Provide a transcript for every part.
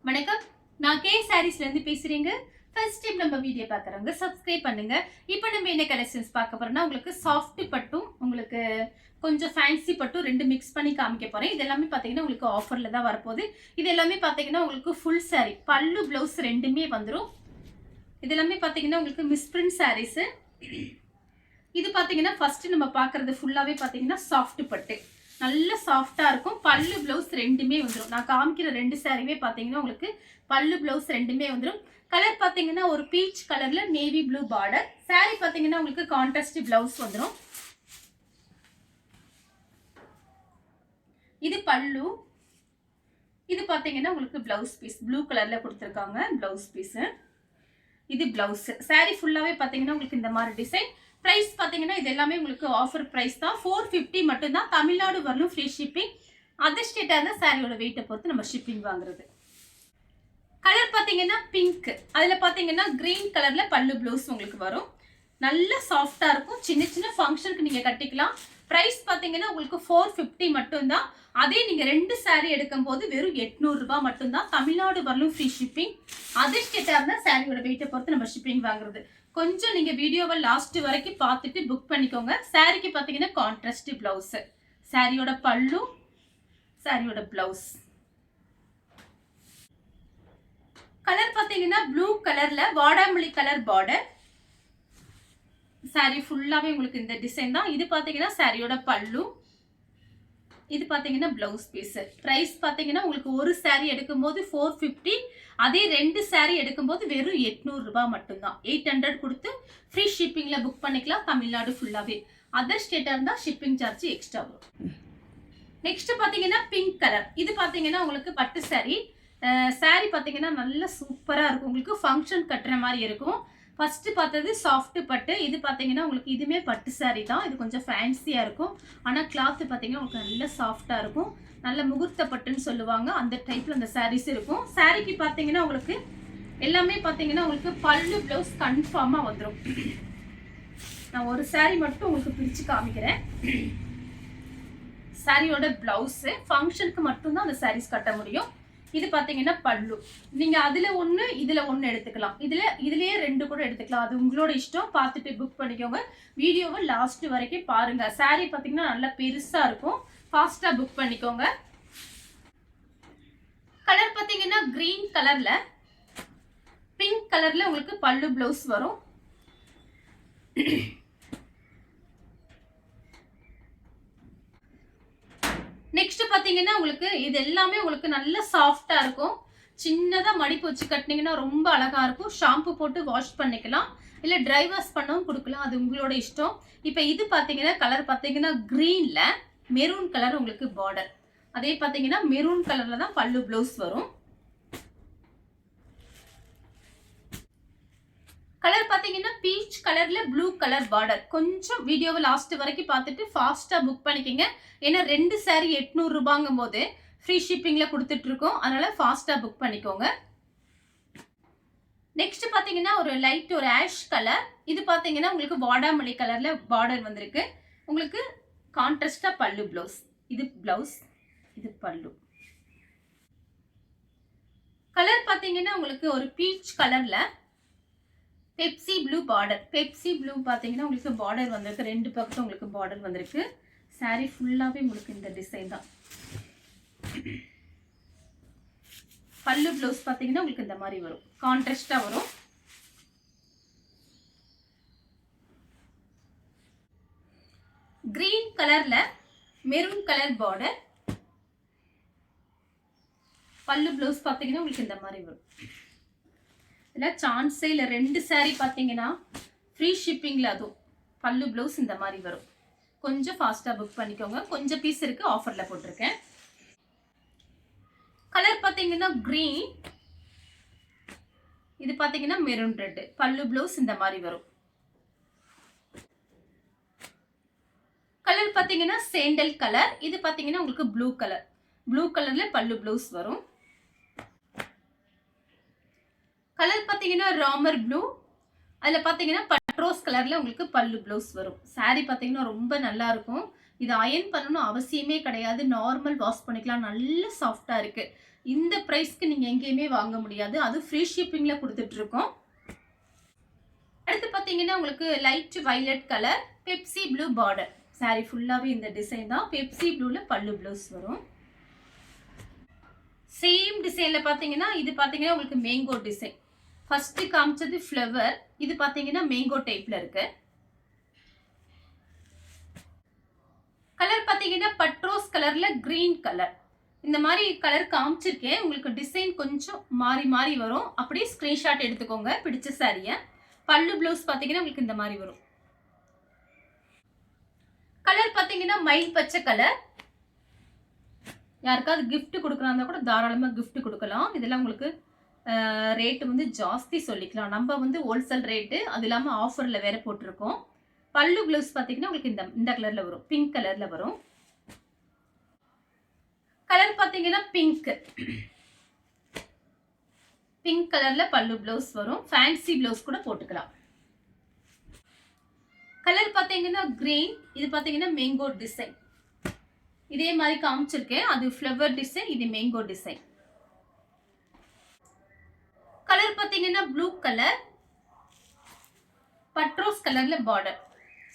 வணக்கம், நான் கே சாரீஸ்ல இருந்து பேசுறேங்க. ஃபர்ஸ்ட் டைம் நம்ம வீடியோ பார்க்குறவங்க சப்ஸ்கிரைப் பண்ணுங்க. இப்போ நம்ம என்ன கலெக்ஷன்ஸ் பார்க்க போறோம்னா, உங்களுக்கு சாஃப்ட் பட்டும் உங்களுக்கு கொஞ்சம் ஃபேன்சி பட்டும் ரெண்டு மிக்ஸ் பண்ணி காமிக்க போறேன். இது எல்லாமே பார்த்தீங்கன்னா உங்களுக்கு ஆஃபர்ல தான் வரப்போகுது. இது எல்லாமே பார்த்தீங்கன்னா உங்களுக்கு ஃபுல் சாரீ பல்லு பிளவுஸ் ரெண்டுமே வந்துடும். இது எல்லாமே பார்த்தீங்கன்னா உங்களுக்கு மிஸ்பிரிண்ட் சாரீஸ். இது பார்த்தீங்கன்னா ஃபர்ஸ்ட் நம்ம பார்க்கறது ஃபுல்லாவே பார்த்தீங்கன்னா சாஃப்ட் பட்டு நல்ல சாஃப்டா இருக்கும். பல்லு பிளவுஸ் ரெண்டுமே வந்துடும். நான் காமிக்கிற ரெண்டு சாரியுமே பார்த்தீங்கன்னா உங்களுக்கு பல்லு பிளவுஸ் ரெண்டுமே வந்துடும். கலர் பார்த்தீங்கன்னா ஒரு பீச் கலர்ல நேவி ப்ளூ பார்டர். சாரி பார்த்தீங்கன்னா உங்களுக்கு கான்ட்ராஸ்ட் பிளவுஸ் வந்துடும். இது பல்லு. இது பார்த்தீங்கன்னா உங்களுக்கு பிளவுஸ் பீஸ் ப்ளூ கலர்ல கொடுத்துருக்காங்க பிளவுஸ் பீஸ். இது பிளவுஸ். சாரி ஃபுல்லாவே பார்த்தீங்கன்னா உங்களுக்கு இந்த மாதிரி டிசைன். பிரைஸ் பார்த்தீங்கன்னா இது எல்லாமே உங்களுக்கு ஆஃபர் பிரைஸ் தான். 450 மட்டும் தான். தமிழ்நாடு வரலும் ஃப்ரீ ஷிப்பிங். அதர் ஸ்டேட்டாக இருந்தால் சாரியோட வெயிட்டை பொறுத்து நம்ம ஷிப்பிங் வாங்குறது. கலர் பார்த்தீங்கன்னா பிங்க். அதில் பார்த்தீங்கன்னா கிரீன் கலர்ல பல்லு பிளவுஸ் உங்களுக்கு வரும். நல்ல சாஃப்டா இருக்கும். சின்ன சின்ன ஃபங்க்ஷனுக்கு நீங்க கட்டிக்கலாம். பிரைஸ் பார்த்தீங்கன்னா உங்களுக்கு 450 மட்டும்தான். அதே நீங்க ரெண்டு சாரி எடுக்கும் போது வெறும் 800 ரூபாய் மட்டும்தான். தமிழ்நாடு வரலும் ஃப்ரீ ஷிப்பிங். அதர் ஸ்டேட்டாக இருந்தால் சாரியோட வெயிட்டை பொறுத்து நம்ம ஷிப்பிங் வாங்குறது. கொஞ்சம் நீங்க வீடியோவை லாஸ்ட் வரைக்கும் பார்த்துட்டு புக் பண்ணிக்கோங்க. சாரிக்கு பார்த்தீங்கன்னா கான்ட்ராஸ்ட் பிளவுஸ். சாரியோட பல்லு, சாரியோட பிளவுஸ். கலர் பார்த்தீங்கன்னா ப்ளூ கலர்ல வாடாமல்லி கலர் பார்டர். சாரி ஃபுல்லாவே உங்களுக்கு இந்த டிசைன் தான். இது பார்த்தீங்கன்னா சாரியோட பல்லு. இது பார்த்தீங்கன்னா பிளவுஸ் பீஸ். பிரைஸ் பார்த்தீங்கன்னா உங்களுக்கு ஒரு சாரி எடுக்கும்போது 450. அதே ரெண்டு சாரி எடுக்கும்போது வெறும் 800 ரூபாய் மட்டும்தான். 800 கொடுத்து ஃப்ரீ ஷிப்பிங்ல புக் பண்ணிக்கலாம் தமிழ்நாடு ஃபுல்லாவே. அதர் ஸ்டேட்டா இருந்தா ஷிப்பிங் சார்ஜ் எக்ஸ்ட்ரா வரும். நெக்ஸ்ட் பார்த்தீங்கன்னா பிங்க் கலர். இது பார்த்தீங்கன்னா உங்களுக்கு பட்டு சாரி. சாரி பார்த்தீங்கன்னா நல்ல சூப்பரா இருக்கும். உங்களுக்கு ஃபங்க்ஷன் கட்டுற மாதிரி இருக்கும். ஃபர்ஸ்ட் பார்த்தது சாஃப்ட் பட்டு. இது பார்த்தீங்கன்னா உங்களுக்கு இதுமே பட்டு சாரி தான். இது கொஞ்சம் ஃபேன்சியா இருக்கும். ஆனால் கிளாத் பார்த்தீங்கன்னா உங்களுக்கு நல்ல சாஃப்டா இருக்கும். நல்ல முகூர்த்த பட்டுன்னு சொல்லுவாங்க. அந்த டைப்ல அந்த சாரீஸ் இருக்கும். சாரிக்கு பார்த்தீங்கன்னா உங்களுக்கு எல்லாமே பார்த்தீங்கன்னா உங்களுக்கு பல்லு பிளவுஸ் கன்ஃபார்மா வந்துடும். நான் ஒரு சாரி மட்டும் உங்களுக்கு பிரிச்சு காமிக்கிறேன். சாரியோட பிளவுஸ் ஃபங்க்ஷனுக்கு மட்டும்தான் அந்த சாரீஸ் கட்ட முடியும். இது பார்த்தீங்கன்னா பல்லு. நீங்க அதுல ஒன்று இதுல ஒன்று எடுத்துக்கலாம். இதுலயே ரெண்டு கூட எடுத்துக்கலாம். அது உங்களோட இஷ்டம். பார்த்துட்டு புக் பண்ணிக்கோங்க. வீடியோவை லாஸ்ட் வரைக்கும் பாருங்க. சாரி பார்த்தீங்கன்னா நல்லா பெருசா இருக்கும். ஃபாஸ்டா புக் பண்ணிக்கோங்க. கலர் பார்த்தீங்கன்னா கிரீன் கலர்ல பிங்க் கலர்ல உங்களுக்கு பல்லு பிளவுஸ் வரும். நெக்ஸ்ட் பாத்தீங்கன்னா உங்களுக்கு இது எல்லாமே உங்களுக்கு நல்ல சாஃப்டா இருக்கும். சின்னதா மடிப்பு வச்சு கட்டினீங்கன்னா ரொம்ப அழகா இருக்கும். ஷாம்பு போட்டு வாஷ் பண்ணிக்கலாம். இல்ல ட்ரை வாஷ் பண்ணவும் கொடுக்கலாம். அது உங்களோட இஷ்டம். இப்போ இது பாத்தீங்கன்னா கலர் பாத்தீங்கன்னா கிரீன்ல மெரூன் கலர் உங்களுக்கு பார்டர். அதே பாத்தீங்கன்னா மெரூன் கலர்ல தான் பல்லு பிளவுஸ் வரும். கலர் பாத்தீங்கன்னா பீச் கலர்ல ப்ளூ கலர் பார்டர். கொஞ்சம் வீடியோவை லாஸ்ட் வரைக்கும் பார்த்துட்டு ஃபாஸ்டா புக் பண்ணிக்கங்க. ஏன்னா ரெண்டு சாரி 800 ரூபாங்கும் போது ஃப்ரீ ஷிப்பிங்ல கொடுத்துட்டு இருக்கோம். அதனால ஃபாஸ்டா புக் பண்ணிக்கோங்க. நெக்ஸ்ட் பாத்தீங்கன்னா ஒரு லைட் ஒரு ஆஷ் கலர். இது பாத்தீங்கன்னா உங்களுக்கு வாடாமல்லி கலர்ல பார்டர் வந்திருக்கு. உங்களுக்கு கான்ட்ராஸ்டா பல்லு பிளவுஸ். இது பிளவுஸ், இது பல்லு. கலர் பாத்தீங்கன்னா உங்களுக்கு ஒரு பீச் கலர்ல Pepsi blue border. Pepsi blue பார்த்தீங்கன்னா உங்களுக்கு பார்டர் வந்திருக்கு. ரெண்டு பக்கத்தும் உங்களுக்கு பார்டர் வந்திருக்கு. சாரி ஃபுல்லாவே உங்களுக்கு இந்த டிசைன் தான். பல்லு பிளவுஸ் பார்த்தீங்கன்னா உங்களுக்கு இந்த மாதிரி வரும். கான்ட்ராஸ்டா வரும். கிரீன் கலர்ல மெரூன் கலர் பார்டர். பல்லு பிளவுஸ் பார்த்தீங்கன்னா உங்களுக்கு இந்த மாதிரி வரும். இல்லை சான்ஸே இல்லை. ரெண்டு சாரி பார்த்தீங்கன்னா ஃப்ரீ ஷிப்பிங்கில் அதுவும் பல்லு ப்ளவுஸ் இந்த மாதிரி வரும். கொஞ்சம் ஃபாஸ்ட்டாக புக் பண்ணிக்கோங்க. கொஞ்சம் பீஸ் இருக்குது, ஆஃபரில் போட்டிருக்கேன். கலர் பார்த்தீங்கன்னா க்ரீன். இது பார்த்தீங்கன்னா மெரூன் ரெட். பல்லு ப்ளவுஸ் இந்த மாதிரி வரும். கலர் பார்த்தீங்கன்னா சேண்டல் கலர். இது பார்த்தீங்கன்னா உங்களுக்கு ப்ளூ கலர். ப்ளூ கலரில் பல்லு ப்ளவுஸ் வரும். கலர் பார்த்தீங்கன்னா ராமர் ப்ளூ. அதில் பார்த்தீங்கன்னா பட்ரோஸ் கலரில் உங்களுக்கு பல்லு ப்ளவுஸ் வரும். சாரி பார்த்தீங்கன்னா ரொம்ப நல்லா இருக்கும். இது அயன் பண்ணணும் அவசியமே கிடையாது. நார்மல் வாஷ் பண்ணிக்கலாம். நல்ல சாஃப்டாக இருக்குது. இந்த பிரைஸ்க்கு நீங்க எங்கேயுமே வாங்க முடியாது. அது ஃப்ரீ ஷிப்பிங்ல கொடுத்துட்டு இருக்கோம். அடுத்து பாத்தீங்கன்னா உங்களுக்கு light violet colour Pepsi blue border. Sorry ஃபுல்லாவே இந்த டிசைன் தான். பெப்சி ப்ளூல பல்லு ப்ளவுஸ் வரும். சேம் டிசைன்ல பாத்தீங்கன்னா இது பாத்தீங்கன்னா உங்களுக்கு மேங்கோ டிசைன். ஃபர்ஸ்ட் காமிச்சது ஃப்ளவர். இது பாத்தீங்கன்னா மேங்கோ டைப்ல இருக்கு. கலர் பாத்தீங்கன்னா பட்ரோஸ் கலர்ல கிரீன் கலர். இந்த மாதிரி கலர் காமிச்சிருக்கேன். உங்களுக்கு டிசைன் கொஞ்சம் மாறி மாறி வரும். அப்படியே ஸ்கிரீன்ஷாட் எடுத்துக்கோங்க பிடிச்ச சாரிய. பல்லு ப்ளவுஸ் பாத்தீங்கன்னா உங்களுக்கு இந்த மாதிரி வரும். கலர் பாத்தீங்கன்னா மயில் பச்சை கலர். யாருக்காவது gift கொடுக்கறாந்தா கூட தாராளமா gift கொடுக்கலாம். இதெல்லாம் உங்களுக்கு ரேட் வந்து ஜாஸ்தி சொல்லிக்கலாம். நம்ம வந்து ஹோல்சேல் ரேட், அது இல்லாம ஆஃபர்ல வேற போட்டிருக்கோம். பல்லு ப்ளவுஸ் பாத்தீங்கன்னா உங்களுக்கு இந்த கலர்ல வரும். பிங்க் கலர்ல வரும். கலர் பாத்தீங்கன்னா பிங்க். பிங்க் கலர்ல பல்லு ப்ளவுஸ் வரும். ஃபேன்சி ப்ளவுஸ் கூட போட்டுக்கலாம். கலர் பாத்தீங்கன்னா கிரீன். இது பாத்தீங்கன்னா மேங்கோ டிசைன். இதே மாதிரி காமிச்சிருக்கேன். அது ஃப்ளவர் டிசைன், இது மேங்கோ டிசைன். கலர் பாத்தீங்கன்னா ப்ளூ கலர் பட்ரோஸ் கலர்ல பார்டர்.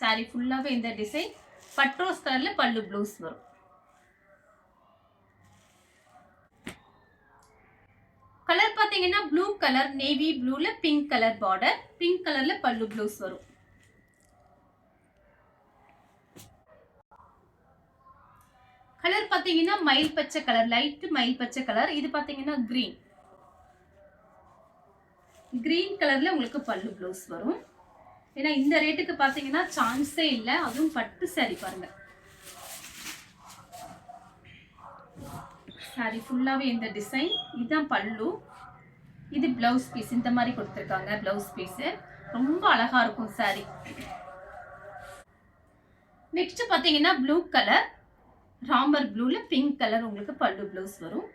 சாரி ஃபுல்லாவே இந்த டிசைன். பட்ரோஸ் கலர்ல பல்லு ப்ளவுஸ் வரும். கலர் பாத்தீங்கன்னா ப்ளூ கலர் நேவி ப்ளூல பிங்க் கலர் பார்டர். பிங்க் கலர்ல பல்லு ப்ளவுஸ் வரும். கலர் பாத்தீங்கன்னா மயில் பச்சை கலர், லைட் மயில் பச்சை கலர். இது பாத்தீங்கன்னா கிரீன். கிரீன் கலர்ல உங்களுக்கு பல்லு ப்ளவுஸ் வரும். ஏன்னா இந்த ரேட்டுக்கு பாத்தீங்கன்னா சான்ஸே இல்ல. அதுவும் பட்டு சாரி பாருங்க. சாரி ஃபுல்லாவே இந்த டிசைன். இதுதான் பல்லு. இது பிளவுஸ் பீஸ். இந்த மாதிரி கொடுத்துருக்காங்க பிளவுஸ் பீஸ். ரொம்ப அழகா இருக்கும் சாரி. நெக்ஸ்ட் பாத்தீங்கன்னா ப்ளூ கலர் ராமர் ப்ளூல பிங்க் கலர் உங்களுக்கு பல்லு ப்ளவுஸ் வரும்.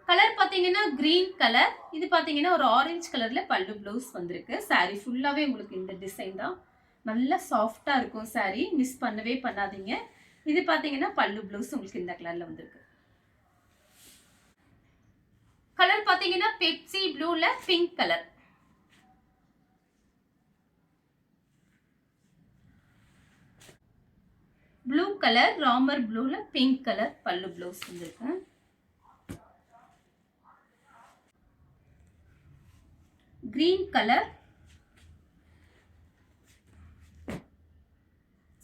கலர் பாத்தீங்கன்னா கிரீன் கலர். இது பாத்தீங்கன்னா ஒரு ஆரஞ்சு கலர்ல பல்லு ப்ளவுஸ் வந்திருக்கு. சாரி ஃபுல்லாவே உங்களுக்கு இந்த டிசைன் தான். நல்லா சாஃப்டா இருக்கும் சாரி. மிஸ் பண்ணவே பண்ணாதீங்க. இது பாத்தீங்கன்னா பல்லு ப்ளவுஸ் உங்களுக்கு இந்த கலர்ல வந்திருக்கு. கலர் பாத்தீங்கன்னா பெப்சி ப்ளூல pink colour. Blue colour Ramar ப்ளூல பிங்க் கலர் பல்லு ப்ளவுஸ் வந்திருக்கு. Green colour.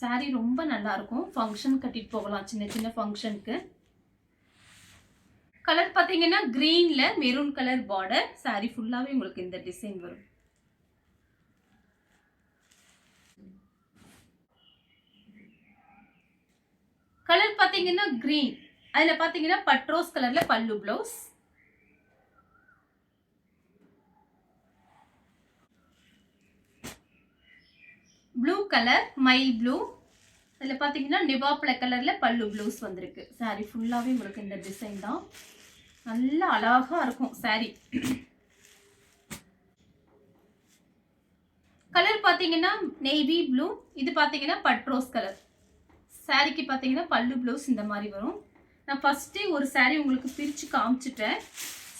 சாரி ரொம்ப நல்லா இருக்கும். ஃபங்க்ஷன் கட்டிட்டு போகலாம், சின்ன சின்ன ஃபங்க்ஷனுக்கு. கலர் பாத்தீங்கன்னா கிரீன்ல மெரூன் கலர் பார்டர். சாரி ஃபுல்லாவே உங்களுக்கு இந்த டிசைன் வரும். கலர் பாத்தீங்கன்னா கிரீன். அதுல பாத்தீங்கன்னா பட்ரோஸ் கலர்ல பல்லு ப்ளவுஸ். ப்ளூ கலர் மயில் ப்ளூ. அதுல பாத்தீங்கன்னா நிவாப்ல கலர்ல பல்லு ப்ளவுஸ் வந்திருக்கு. சாரி ஃபுல்லாவே உங்களுக்கு இந்த டிசைன் தான். நல்லா அழகா இருக்கும் சாரி. கலர் பாத்தீங்கன்னா நேவி ப்ளூ. இது பாத்தீங்கன்னா பட்ரோஸ் கலர். சாரிக்கு பாத்தீங்கன்னா பல்லு ப்ளவுஸ் இந்த மாதிரி வரும். நான் ஃபர்ஸ்டே ஒரு சாரி உங்களுக்கு பிரிச்சு காமிச்சிட்டேன்.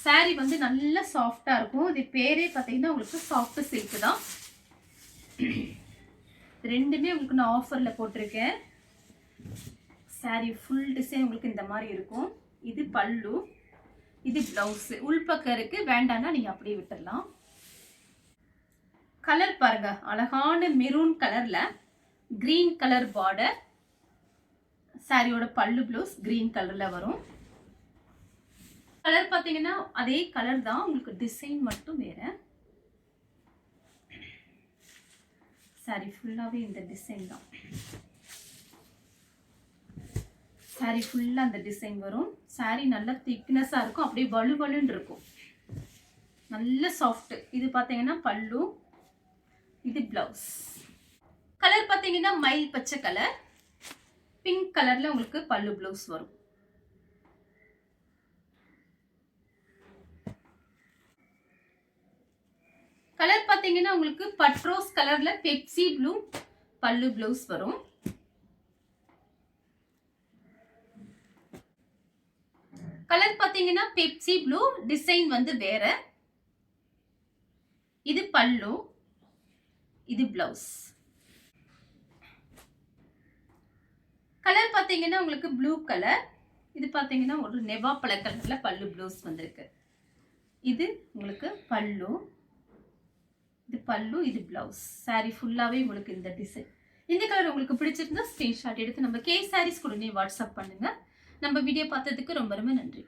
சாரி வந்து நல்லா சாஃப்டா இருக்கும். இது பேரே பாத்தீங்கன்னா உங்களுக்கு சாஃப்ட் சில்க் தான். ரெண்டுமே உங்களுக்கு நான் ஆஃபர்ல போட்டிருக்கேன். சாரி ஃபுல் டிசைன் உங்களுக்கு இந்த மாதிரி இருக்கும். இது பல்லு, இது பிளவுஸ். உள்பக்கம் இருக்கு, வேண்டாம்னா நீங்க அப்படியே விட்டுடலாம். கலர் பாருங்க, அழகான மெரூன் கலர்ல கிரீன் கலர் பார்டர். சாரியோட பல்லு ப்ளவுஸ் கிரீன் கலர்ல வரும். கலர் பாத்தீங்கன்னா அதே கலர் தான், உங்களுக்கு டிசைன் மட்டும் வேற. சாரி ஃபுல்லாவே இந்த டிசைன் தான். சாரி ஃபுல்லா அந்த டிசைன் வரும். சாரி நல்ல திக்னஸா இருக்கும், அப்படியே வலுவலுன்னு இருக்கும். நல்ல சாஃப்ட். இது பாத்தீங்கன்னா பல்லு, இது பிளவுஸ். கலர் பாத்தீங்கன்னா மயில் பச்சை கலர். பிங்க் கலர்ல உங்களுக்கு பல்லு பிளவுஸ் வரும். கலர் பாத்தீங்கன்னா உங்களுக்கு பட்ரோஸ் கலர்ல பெப்சி ப்ளூ பல்லு பிளவுஸ் வரும். கலர் பார்த்தீங்கன்னா பெப்சி ப்ளூ, டிசைன் வந்து வேற. இது பல்லு, இது பிளவுஸ். கலர் பார்த்தீங்கன்னா உங்களுக்கு ப்ளூ கலர். இது பார்த்தீங்கன்னா ஒரு நெவாப்பழ கலர்ல பல்லு ப்ளவுஸ் வந்திருக்கு. இது உங்களுக்கு பல்லு, இது பல்லு, இது பிளவுஸ். சாரி ஃபுல்லாவே உங்களுக்கு இந்த டிசைன். இந்த கலர் உங்களுக்கு பிடிச்சிருந்தா ஸ்கிரீன்ஷாட் எடுத்து நம்ம கே சாரீஸ் உடனே வாட்ஸ்அப் பண்ணுங்க. நம்ம வீடியோ பார்த்ததுக்கு ரொம்ப ரொம்ப நன்றி.